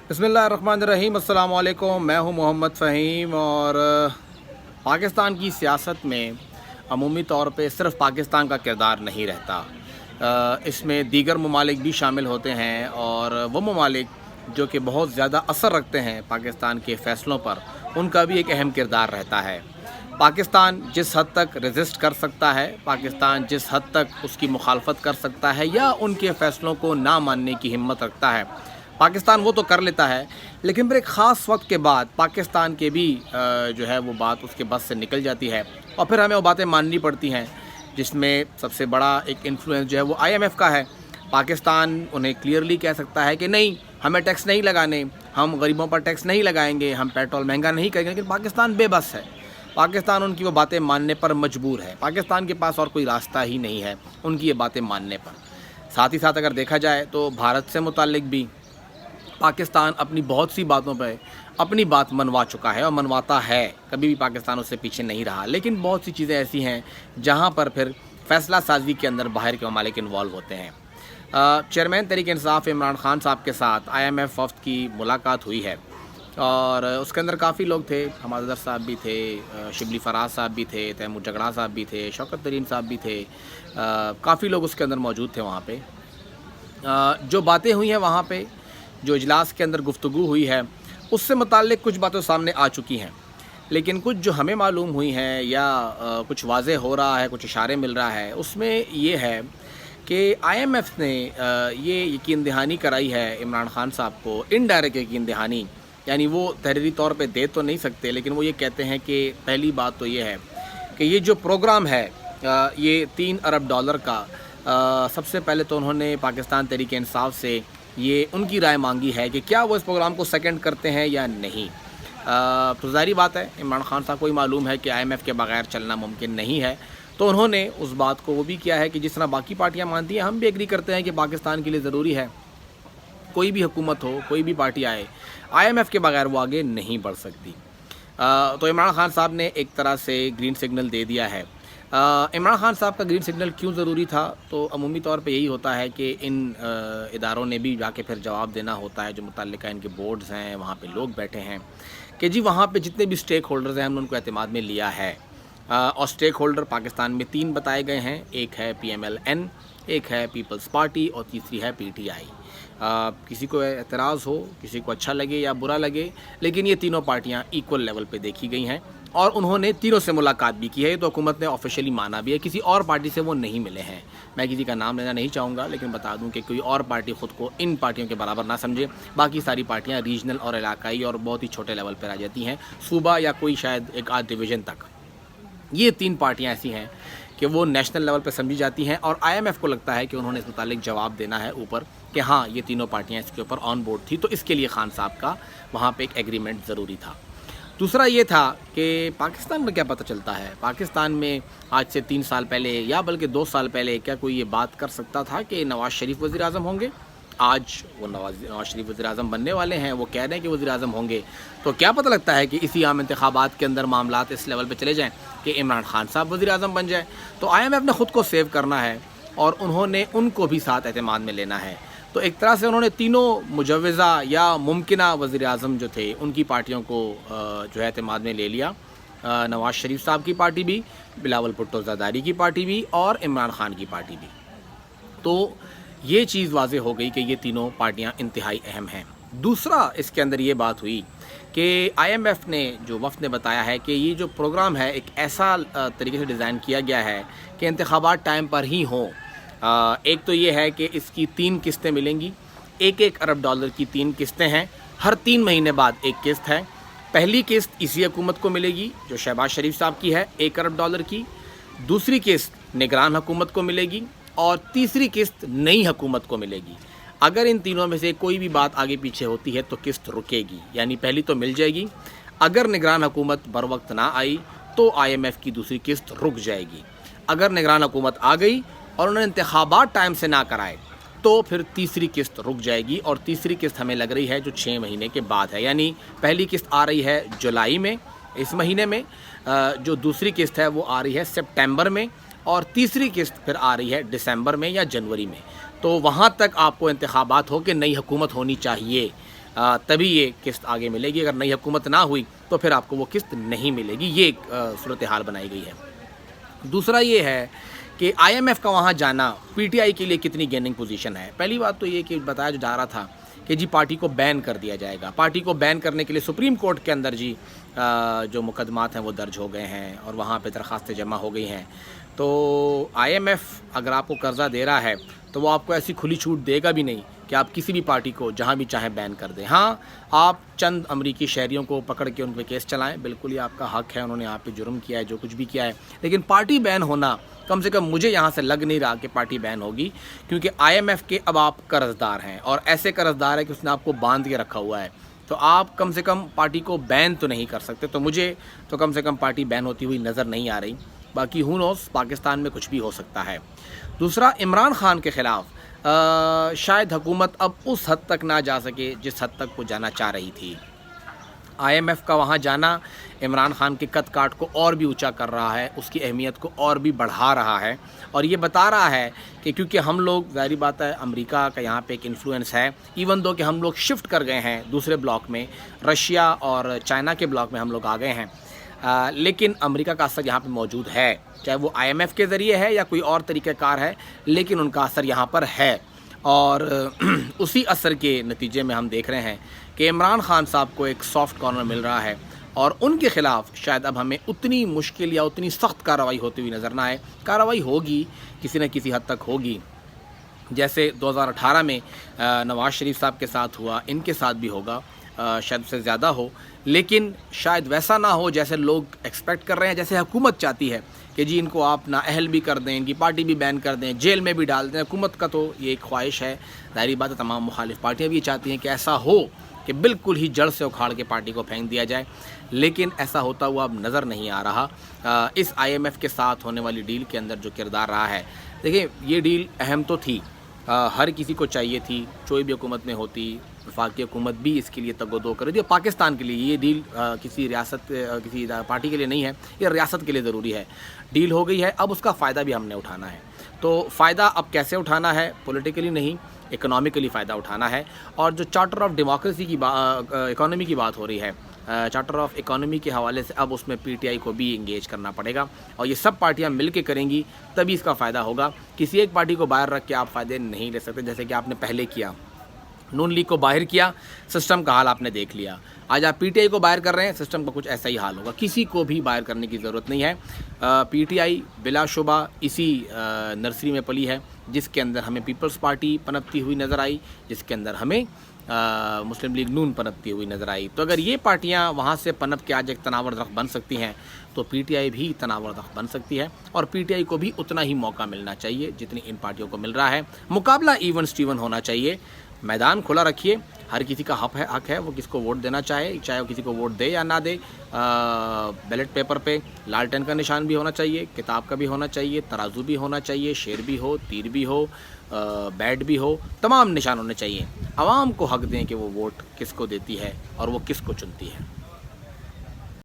बिस्मिल्लाहिर्रहमानिर्रहीम। अस्सलाम वालेकुम। मैं हूं मोहम्मद फ़हीम और पाकिस्तान की सियासत में अमूमी तौर पे सिर्फ़ पाकिस्तान का किरदार नहीं रहता। इसमें दीगर ममालिक भी शामिल होते हैं और वो ममालिक जो कि बहुत ज़्यादा असर रखते हैं पाकिस्तान के फ़ैसलों पर, उनका भी एक अहम किरदार रहता है। पाकिस्तान जिस हद तक रेजिस्ट कर सकता है, पाकिस्तान जिस हद तक उसकी मुखालफत कर सकता है या उनके फ़ैसलों को ना मानने की हिम्मत रखता है, पाकिस्तान वो तो कर लेता है। लेकिन फिर एक ख़ास वक्त के बाद पाकिस्तान के भी जो है वो बात उसके बस से निकल जाती है और फिर हमें वो बातें माननी पड़ती हैं, जिसमें सबसे बड़ा एक इन्फ्लुएंस जो है वो IMF का है। पाकिस्तान उन्हें क्लियरली कह सकता है कि नहीं, हमें टैक्स नहीं लगाने, हम गरीबों पर टैक्स नहीं लगाएंगे, हम पेट्रोल महंगा नहीं करेंगे। लेकिन पाकिस्तान बेबस है, पाकिस्तान उनकी वो बातें मानने पर मजबूर है। पाकिस्तान के पास और कोई रास्ता ही नहीं है उनकी ये बातें मानने पर। साथ ही साथ अगर देखा जाए तो भारत से मुताल्लिक भी पाकिस्तान अपनी बहुत सी बातों पर अपनी बात मनवा चुका है और मनवाता है, कभी भी पाकिस्तान उससे पीछे नहीं रहा। लेकिन बहुत सी चीज़ें ऐसी हैं जहां पर फिर फ़ैसला साजी के अंदर बाहर के ममालिक इन्वॉल्व होते हैं। चेयरमैन तहरीक इंसाफ इमरान खान साहब के साथ IMF वफ़द की मुलाकात हुई है और उसके अंदर काफ़ी लोग थे। हमाद साहब भी थे, शिबली फराज साहब भी थे, तैमूर जगड़ा साहब भी थे, शौकत तरीन साहब भी थे। काफ़ी लोग उसके अंदर मौजूद थे वहाँ पे। जो बातें हुई हैं वहाँ पे, जो इजलास के अंदर गुफ्तगू हुई है, उससे मुताल्लिक कुछ बातें सामने आ चुकी हैं। लेकिन कुछ जो हमें मालूम हुई हैं या कुछ वाज़े हो रहा है, कुछ इशारे मिल रहा है, उसमें ये है कि IMF ने ये यकीन दहानी कराई है इमरान खान साहब को, इनडायरेक्ट यकीन दहानी, यानी वो तहरीरी तौर पे दे तो नहीं सकते, लेकिन वो ये कहते हैं कि पहली बात तो ये है कि ये जो प्रोग्राम है ये $3 अरब का, सबसे पहले तो उन्होंने पाकिस्तान तहरीक इंसाफ से ये उनकी राय मांगी है कि क्या वो इस प्रोग्राम को सेकंड करते हैं या नहीं। तो ज़ाहिर बात है इमरान खान साहब को ही मालूम है कि IMF के बगैर चलना मुमकिन नहीं है, तो उन्होंने उस बात को वो भी किया है कि जिस तरह बाकी पार्टियां मानती हैं, हम भी एग्री करते हैं कि पाकिस्तान के लिए ज़रूरी है कोई भी हुकूमत हो, कोई भी पार्टी आए, IMF के बगैर वो आगे नहीं बढ़ सकती। तो इमरान खान साहब ने एक तरह से ग्रीन सिग्नल दे दिया है। इमरान खान साहब का ग्रीन सिग्नल क्यों ज़रूरी था? तो अमूमी तौर पे यही होता है कि इन इदारों ने भी जाके फिर जवाब देना होता है, जो मुतल्लिका इनके बोर्ड्स हैं, वहाँ पे लोग बैठे हैं कि जी वहाँ पे जितने भी स्टेक होल्डर्स हैं हमने उनको एतमाद में लिया है। और स्टेक होल्डर पाकिस्तान में 3 बताए गए हैं, एक है PMLN, एक है पीपल्स पार्टी और तीसरी है PTI। किसी को एतराज़ हो, किसी को अच्छा लगे या बुरा लगे, लेकिन ये तीनों पार्टियाँ इक्वल लेवल पे देखी गई हैं और उन्होंने तीनों से मुलाकात भी की है। तो हुकूमत ने ऑफिशियली माना भी है, किसी और पार्टी से वो नहीं मिले हैं। मैं किसी का नाम लेना नहीं चाहूँगा, लेकिन बता दूं कि कोई और पार्टी ख़ुद को इन पार्टियों के बराबर ना समझे। बाकी सारी पार्टियाँ रीजनल और इलाकाई और बहुत ही छोटे लेवल पर आ जाती हैं, सूबा या कोई शायद एक आध डिवीज़न तक। ये 3 पार्टियाँ ऐसी हैं कि वो नेशनल लेवल पर समझी जाती हैं और IMF को लगता है कि उन्होंने इस मुतालिक जवाब देना है ऊपर कि हाँ ये तीनों पार्टियाँ इसके ऊपर ऑन बोर्ड थी, तो इसके लिए खान साहब का वहाँ पे एक एग्रीमेंट ज़रूरी था। दूसरा ये था कि पाकिस्तान में क्या पता चलता है, पाकिस्तान में आज से 3 साल पहले या बल्कि 2 साल पहले क्या कोई ये बात कर सकता था कि नवाज़ शरीफ वज़ीर आज़म होंगे? आज वो नवाज़ शरीफ वज़ीर आज़म बनने वाले हैं, वो कह रहे हैं कि वज़ीर आज़म होंगे। तो क्या पता लगता है कि इसी आम इंतखाबात के अंदर मामलात इस लेवल पे चले जाएं कि इमरान खान साहब वज़ीर आज़म बन जाए। तो IMF ने ख़ुद को सेव करना है और उन्होंने उनको भी साथ एतमाद में लेना है। तो एक तरह से उन्होंने तीनों मुजव्वज़ा या मुमकिना वज़ीर आज़म जो थे उनकी पार्टियों को जो है एतमाद में ले लिया। नवाज़ शरीफ साहब की पार्टी भी, बिलावल भुट्टो ज़रदारी की पार्टी भी और इमरान खान की पार्टी भी। तो ये चीज़ वाज़े हो गई कि ये तीनों पार्टियां इंतहाई अहम हैं। दूसरा इसके अंदर ये बात हुई कि IMF ने, जो वफ़द ने बताया है कि ये जो प्रोग्राम है एक ऐसा तरीके से डिज़ाइन किया गया है कि इंतखाबात टाइम पर ही हों। एक तो ये है कि इसकी 3 किस्तें मिलेंगी, $1 अरब की 3 किस्तें हैं, हर 3 महीने बाद एक किस्त है। पहली किस्त इसी हुकूमत को मिलेगी जो शहबाज शरीफ साहब की है, $1 अरब की। दूसरी किस्त निगरान हुकूमत को मिलेगी और तीसरी किस्त नई हुकूमत को मिलेगी। अगर इन तीनों में से कोई भी बात आगे पीछे होती है तो किस्त रुकेगी, यानी पहली तो मिल जाएगी। अगर निगरान हुकूमत बर वक्त ना आई तो IMF की दूसरी किस्त रुक जाएगी। अगर निगरान हुकूमत आ गई और उन्होंने इंतखाबात टाइम से ना कराए तो फिर तीसरी किस्त रुक जाएगी और तीसरी किस्त हमें लग रही है जो 6 महीने के बाद है। यानी पहली किस्त आ रही है जुलाई में, इस महीने में, जो दूसरी किस्त है वो आ रही है सितंबर में और तीसरी किस्त फिर आ रही है दिसंबर में या जनवरी में। तो वहाँ तक आपको इंतखाबात हो कि नई हुकूमत होनी चाहिए। तभी ये किस्त आगे मिलेगी। अगर नई हुकूमत ना हुई तो फिर आपको वो किस्त नहीं मिलेगी। ये एक सूरत हाल बनाई गई है। दूसरा ये है कि IMF का वहाँ जाना PTI के लिए कितनी गेनिंग पोजीशन है। पहली बात तो ये कि बताया जो जा रहा था कि जी पार्टी को बैन कर दिया जाएगा। पार्टी को बैन करने के लिए सुप्रीम कोर्ट के अंदर जी जो मुकदमात हैं वो दर्ज हो गए हैं और वहाँ पे दरख्वास्तें जमा हो गई हैं। तो IMF अगर आपको कर्ज़ा दे रहा है तो वो आपको ऐसी खुली छूट देगा भी नहीं कि आप किसी भी पार्टी को जहाँ भी चाहें बैन कर दें। हाँ, आप चंद अमरीकी शहरियों को पकड़ के उन पर केस चलाएं, बिल्कुल ये आपका हक है, उन्होंने आप पे जुर्म किया है, जो कुछ भी किया है। लेकिन पार्टी बैन होना कम से कम मुझे यहाँ से लग नहीं रहा कि पार्टी बैन होगी, क्योंकि IMF के अब आप कर्जदार हैं और ऐसे कर्जदार है कि उसने आपको बांध के रखा हुआ है। तो आप कम से कम पार्टी को बैन तो नहीं कर सकते। तो मुझे तो कम से कम पार्टी बैन होती हुई नज़र नहीं आ रही। बाकी हू नोस, पाकिस्तान में कुछ भी हो सकता है। दूसरा, इमरान खान के ख़िलाफ़ शायद हुकूमत अब उस हद तक ना जा सके जिस हद तक वो जाना चाह रही थी। IMF का वहाँ जाना इमरान खान के कद काठ को और भी ऊंचा कर रहा है, उसकी अहमियत को और भी बढ़ा रहा है और ये बता रहा है कि क्योंकि हम लोग, ज़ाहिर बात है, अमेरिका का यहाँ पे एक इन्फ्लुएंस है। इवन दो कि हम लोग शिफ्ट कर गए हैं दूसरे ब्लॉक में, रशिया और चाइना के ब्लॉक में हम लोग आ गए हैं, लेकिन अमेरिका का असर यहाँ पे मौजूद है, चाहे वो IMF के ज़रिए है या कोई और तरीक़ाकार है, लेकिन उनका असर यहाँ पर है। और उसी असर के नतीजे में हम देख रहे हैं कि इमरान खान साहब को एक सॉफ्ट कॉर्नर मिल रहा है और उनके ख़िलाफ़ शायद अब हमें उतनी मुश्किल या उतनी सख्त कार्रवाई होती हुई नज़र ना आए। कार्रवाई होगी, किसी न किसी हद तक होगी, जैसे 2018 में नवाज़ शरीफ साहब के साथ हुआ, इनके साथ भी होगा, शायद से ज़्यादा हो, लेकिन शायद वैसा ना हो जैसे लोग एक्सपेक्ट कर रहे हैं, जैसे हुकूमत चाहती है कि जी इनको आप नाअहल भी कर दें, इनकी पार्टी भी बैन कर दें, जेल में भी डाल दें। हुकूमत का तो ये एक ख्वाहिश है, ज़ाहिर बात है, तमाम मुखालिफ पार्टियाँ भी चाहती हैं कि ऐसा हो कि बिल्कुल ही जड़ से उखाड़ के पार्टी को फेंक दिया जाए, लेकिन ऐसा होता हुआ अब नज़र नहीं आ रहा। इस IMF के साथ होने वाली डील के अंदर जो किरदार रहा है, देखिए ये डील अहम तो थी, हर किसी को चाहिए थी, कोई भी हुकूमत में होती, वफाकी हुकूमत भी इसके लिए तगोदो कर रही थी। पाकिस्तान के लिए ये डील किसी रियासत, किसी पार्टी के लिए नहीं है, ये रियासत के लिए ज़रूरी है। डील हो गई है, अब उसका फ़ायदा भी हमने उठाना है। तो फ़ायदा अब कैसे उठाना है? पॉलिटिकली नहीं, इकोनॉमिकली फ़ायदा उठाना है। और जो चार्टर ऑफ डेमोक्रेसी की इकोनॉमी की बात हो रही है, चार्टर ऑफ इकोनॉमी के हवाले से अब उसमें PTI को भी इंगेज करना पड़ेगा और ये सब पार्टियां मिलकर करेंगी तभी इसका फ़ायदा होगा। किसी एक पार्टी को बाहर रख के आप फ़ायदे नहीं ले सकते, जैसे कि आपने पहले किया, नून लीग को बाहर किया, सिस्टम का हाल आपने देख लिया। आज आप PTI को बाहर कर रहे हैं, सिस्टम का कुछ ऐसा ही हाल होगा। किसी को भी बाहर करने की ज़रूरत नहीं है। PTI बिलाशुबा इसी नर्सरी में पली है जिसके अंदर हमें पीपल्स पार्टी पनपती हुई नज़र आई, जिसके अंदर हमें मुस्लिम लीग नून पनपती हुई नज़र आई। तो अगर ये पार्टियां वहाँ से पनप के आज एक तनावर दख्त बन सकती हैं तो PTI भी तनावर दख्त बन सकती है और PTI को भी उतना ही मौका मिलना चाहिए जितनी इन पार्टियों को मिल रहा है। मुकाबला इवन स्टीवन होना चाहिए, मैदान खुला रखिए, हर किसी का हक है वो किसको वोट देना चाहे वो किसी को वोट दे या ना दे। बैलेट पेपर पे लालटेन का निशान भी होना चाहिए, किताब का भी होना चाहिए, तराजू भी होना चाहिए, शेर भी हो, तीर भी हो, बैट भी हो, तमाम निशान होने चाहिए। आवाम को हक दें कि वो वोट किसको देती है और वो किसको चुनती है।